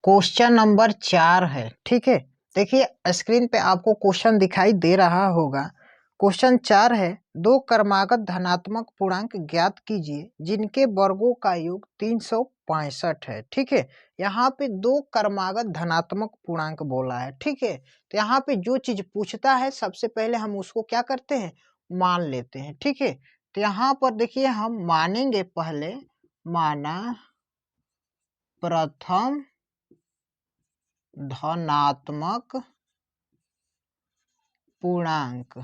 Question number 4 है। ठीक है, देखिए स्क्रीन पे आपको क्वेश्चन दिखाई दे रहा होगा। क्वेश्चन 4 है, दो क्रमागत धनात्मक पूर्णांक ज्ञात कीजिए जिनके वर्गों का योग 365 है। ठीक है, यहाँ पे दो क्रमागत धनात्मक पूर्णांक बोला है। ठीक है, तो यहाँ पे जो चीज पूछता है सबसे पहले हम उसको क्या करते हैं, मान लेते हैं। ठीक है, तो यहाँ पर देखिए हम मानेंगे पहले, माना प्रथम धनात्मक पूर्णांक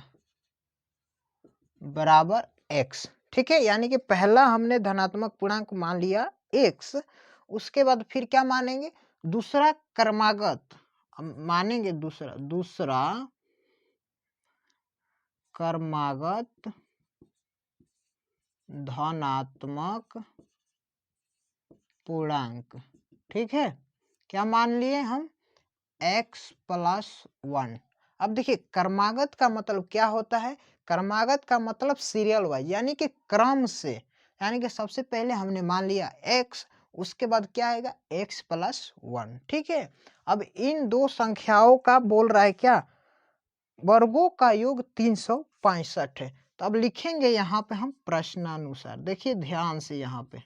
बराबर x। ठीक है, यानी कि पहला हमने धनात्मक पूर्णांक मान लिया x, उसके बाद फिर क्या मानेंगे, दूसरा क्रमागत मानेंगे, दूसरा क्रमागत धनात्मक पूर्णांक। ठीक है, क्या मान लिए हम, x+1। अब देखिए क्रमागत का मतलब क्या होता है, क्रमागत का मतलब सीरियल वाइज, यानी कि क्रम से, यानी कि सबसे पहले हमने मान लिया x, उसके बाद क्या आएगा x+1। ठीक है, अब इन दो संख्याओं का बोल रहा है क्या, वर्गों का योग 365 है। तो अब लिखेंगे यहाँ पे हम प्रश्नानुसार, देखिए ध्यान से यहाँ पे।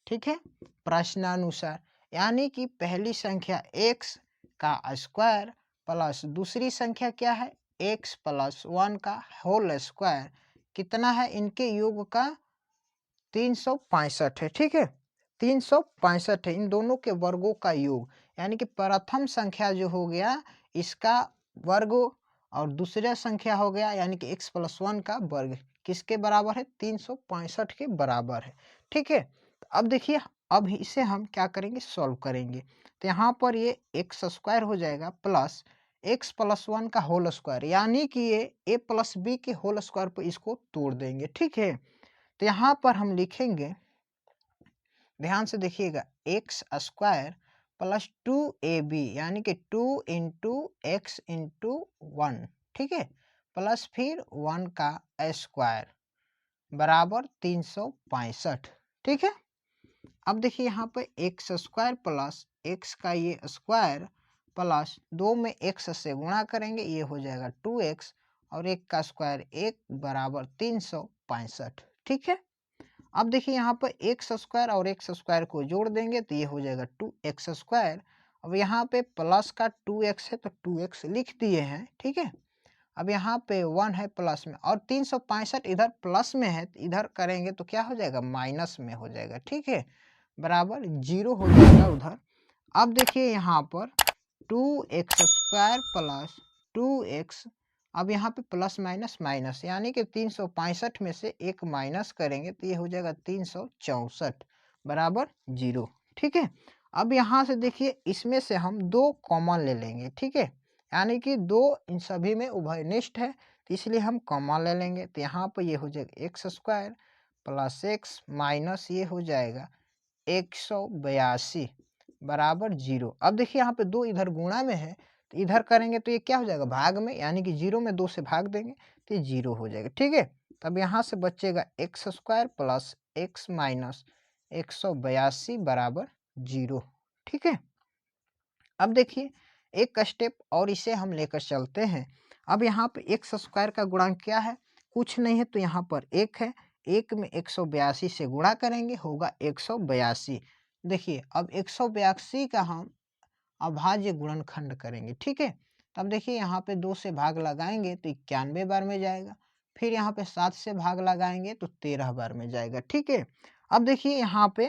ठीक है, प्रश्नानुसार यानी कि पहली संख्या x का स्क्वायर प्लस दूसरी संख्या क्या है x+1 का होल स्क्वायर, कितना है, इनके योग का 365 है। ठीक है, 365 है इन दोनों के वर्गों का योग, यानी कि प्रथम संख्या जो हो गया इसका वर्ग और दूसरा संख्या हो गया यानी कि x+1 का वर्ग किसके बराबर है, 365 के बराबर है। ठीक है, अब देखिए अब इसे हम क्या करेंगे, सॉल्व करेंगे। तो यहाँ पर ये x² हो जाएगा प्लस x+1 का होल स्क्वायर, यानी कि ये a+b के होल स्क्वायर पर इसको तोड़ देंगे। ठीक है, तो यहाँ पर हम लिखेंगे, ध्यान से देखिएगा, x² प्लस 2ab यानी कि 2 इंटू एक्स इंटू 1। ठीक है, प्लस फिर 1 का स्क्वायर बराबर 365। ठीक है, अब देखिए यहाँ पे x² प्लस x का ये स्क्वायर प्लस 2 में x से गुणा करेंगे, ये हो जाएगा 2x और 1 का स्क्वायर 1 बराबर 365। ठीक है, अब देखिए यहाँ पर x² और x² को जोड़ देंगे तो ये हो जाएगा 2x²। अब यहाँ पे प्लस का 2x है तो 2x लिख दिए हैं। ठीक है, अब यहाँ पे 1 है प्लस में और 365 इधर प्लस में है, इधर करेंगे तो क्या हो जाएगा, माइनस में हो जाएगा। ठीक है, बराबर 0 हो जाएगा उधर। अब देखिए यहाँ पर 2x² प्लस 2x, अब यहाँ पे प्लस माइनस माइनस, यानी कि 365 में से एक माइनस करेंगे तो ये हो जाएगा 364 बराबर 0। ठीक है, अब यहाँ से देखिए इसमें से हम दो कॉमन ले लेंगे। ठीक है, यानी कि दो इन सभी में उभयनिष्ठ है तो इसलिए हम कॉमन ले लेंगे। तो यहाँ पर ये हो जाएगा x² प्लस x माइनस ये हो जाएगा 182 बराबर 0। अब देखिए यहाँ पे 2 इधर गुणा में है तो इधर करेंगे तो ये क्या हो जाएगा, भाग में, यानी कि 0 में 2 से भाग देंगे तो ये 0 हो जाएगा। ठीक है, तब यहाँ से बचेगा x² प्लस x माइनस 182 बराबर 0। ठीक है, अब देखिए एक स्टेप और इसे हम लेकर चलते हैं। अब यहाँ पे x² का गुणांक क्या है, कुछ नहीं है तो यहाँ पर 1 है, 1 में 182 से गुणा करेंगे होगा 182। देखिए अब 182 का हम अभाज्य गुणनखंड करेंगे। ठीक है, तब देखिए यहाँ पे 2 से भाग लगाएंगे तो 91 बार में जाएगा, फिर यहाँ पे 7 से भाग लगाएंगे तो 13 बार में जाएगा। ठीक है, अब देखिए यहाँ पे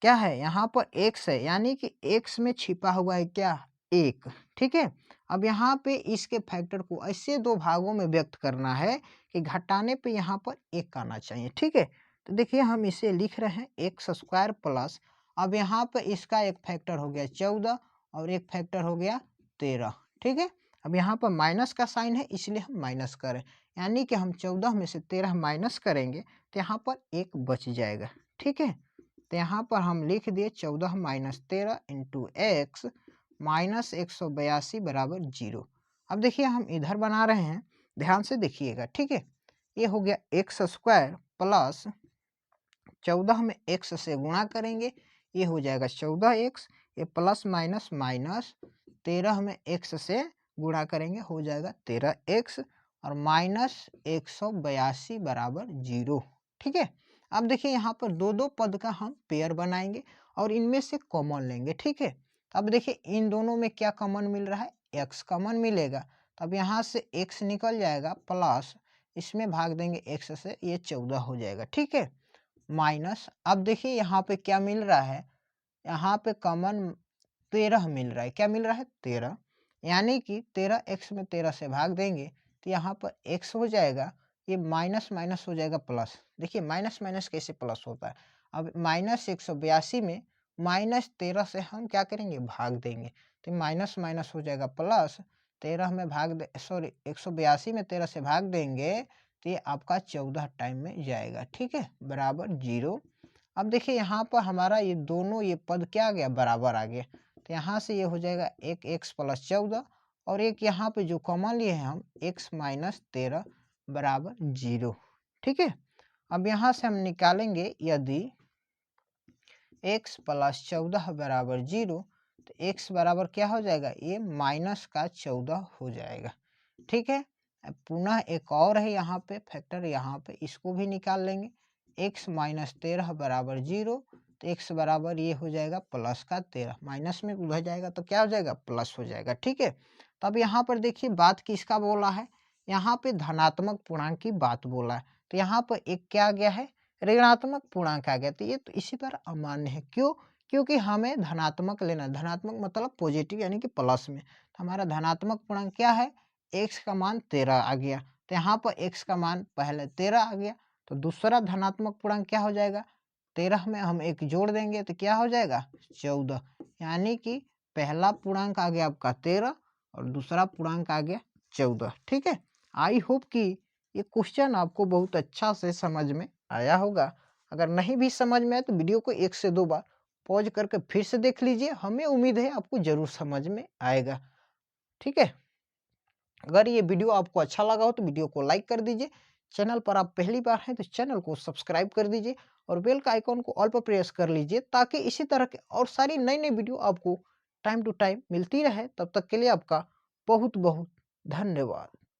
क्या है, यहाँ पर x है, यानी कि x में छिपा हुआ है क्या, 1। ठीक है, अब यहाँ पे इसके फैक्टर को ऐसे दो भागों में व्यक्त करना है कि घटाने पे यहाँ पर 1 आना चाहिए। ठीक है, तो देखिए हम इसे लिख रहे हैं x² प्लस, अब यहाँ पे इसका एक फैक्टर हो गया 14 और एक फैक्टर हो गया 13। ठीक है, अब यहाँ पर माइनस का साइन है इसलिए हम माइनस करें, यानी कि हम 14 में से 13 माइनस करेंगे तो यहाँ पर 1 बच जाएगा। ठीक है, तो यहाँ पर हम लिख दिए 14 माइनस 13 इंटू एक्स माइनस 182 बराबर 0। अब देखिए हम इधर बना रहे हैं, ध्यान से देखिएगा। ठीक है, ये हो गया x² प्लस 14 में x से गुणा करेंगे, ये हो जाएगा 14x, ये प्लस माइनस माइनस 13 में x से गुणा करेंगे, हो जाएगा 13x और माइनस 182 बराबर 0। ठीक है, अब देखिए यहाँ पर दो दो पद का हम पेयर बनाएंगे और इनमें से कॉमन लेंगे। ठीक है, अब देखिए इन दोनों में क्या कॉमन मिल रहा है, x कॉमन मिलेगा। तब यहाँ से x निकल जाएगा, प्लस इसमें भाग देंगे x से, ये 14 हो जाएगा। ठीक है, माइनस अब देखिए यहाँ पे क्या मिल रहा है, यहाँ पे कॉमन 13 मिल रहा है। क्या मिल रहा है, 13, यानी कि 13x में 13 से भाग देंगे तो यहाँ पर x हो जाएगा, ये माइनस माइनस हो जाएगा प्लस। देखिए माइनस माइनस कैसे प्लस होता है। अब माइनस 182 में माइनस 13 से हम क्या करेंगे, भाग देंगे, तो माइनस माइनस हो जाएगा प्लस। 13 में भाग दे, सॉरी 182 में 13 से भाग देंगे तो ये आपका 14 टाइम में जाएगा। ठीक है, बराबर 0। अब देखिए यहाँ पर हमारा ये दोनों ये पद क्या आ गया, बराबर आ गया। तो यहाँ से ये हो जाएगा एक x प्लस 14 और एक यहाँ पे जो कॉमन लिए हैं हम x माइनस 13 बराबर 0। ठीक है, अब यहाँ से हम निकालेंगे यदि x प्लस 14 बराबर 0 तो x बराबर क्या हो जाएगा, ये माइनस का 14 हो जाएगा। ठीक है, अब पुनः एक और है यहाँ पे फैक्टर, यहाँ पे इसको भी निकाल लेंगे। x माइनस 13 बराबर 0 तो x बराबर ये हो जाएगा प्लस का 13, माइनस में उधर जाएगा तो क्या हो जाएगा, प्लस हो जाएगा। ठीक है, तो अब यहाँ पर देखिए बात किसका बोला है, यहाँ पे धनात्मक पूर्णांक की बात बोला है। तो यहाँ पर एक क्या आ गया है, ऋणात्मक पूर्णांक आ गया। तो ये तो इसी पर अमान्य है, क्यों, क्योंकि हमें धनात्मक लेना, धनात्मक मतलब पॉजिटिव यानी कि प्लस में। तो हमारा धनात्मक पूर्णांक क्या है, x का मान 13 आ गया। तो यहाँ पर x का मान पहले 13 आ गया, तो दूसरा धनात्मक पूर्णांक क्या हो जाएगा, 13 में हम एक जोड़ देंगे तो क्या हो जाएगा, 14। यानी कि पहला पूर्णांक आ गया आपका 13 और दूसरा पूर्णांक आ गया 14। ठीक है, आई होप कि ये क्वेश्चन आपको बहुत अच्छा से समझ में आया होगा। अगर नहीं भी समझ में आए तो वीडियो को 1 से 2 बार पॉज करके फिर से देख लीजिए, हमें उम्मीद है आपको जरूर समझ में आएगा। ठीक है, अगर ये वीडियो आपको अच्छा लगा हो तो वीडियो को लाइक कर दीजिए। चैनल पर आप पहली बार हैं तो चैनल को सब्सक्राइब कर दीजिए और बेल का आइकॉन को ऑल पर प्रेस कर लीजिए, ताकि इसी तरह के और सारी नई नई वीडियो आपको टाइम टू टाइम मिलती रहे। तब तक के लिए आपका बहुत बहुत धन्यवाद।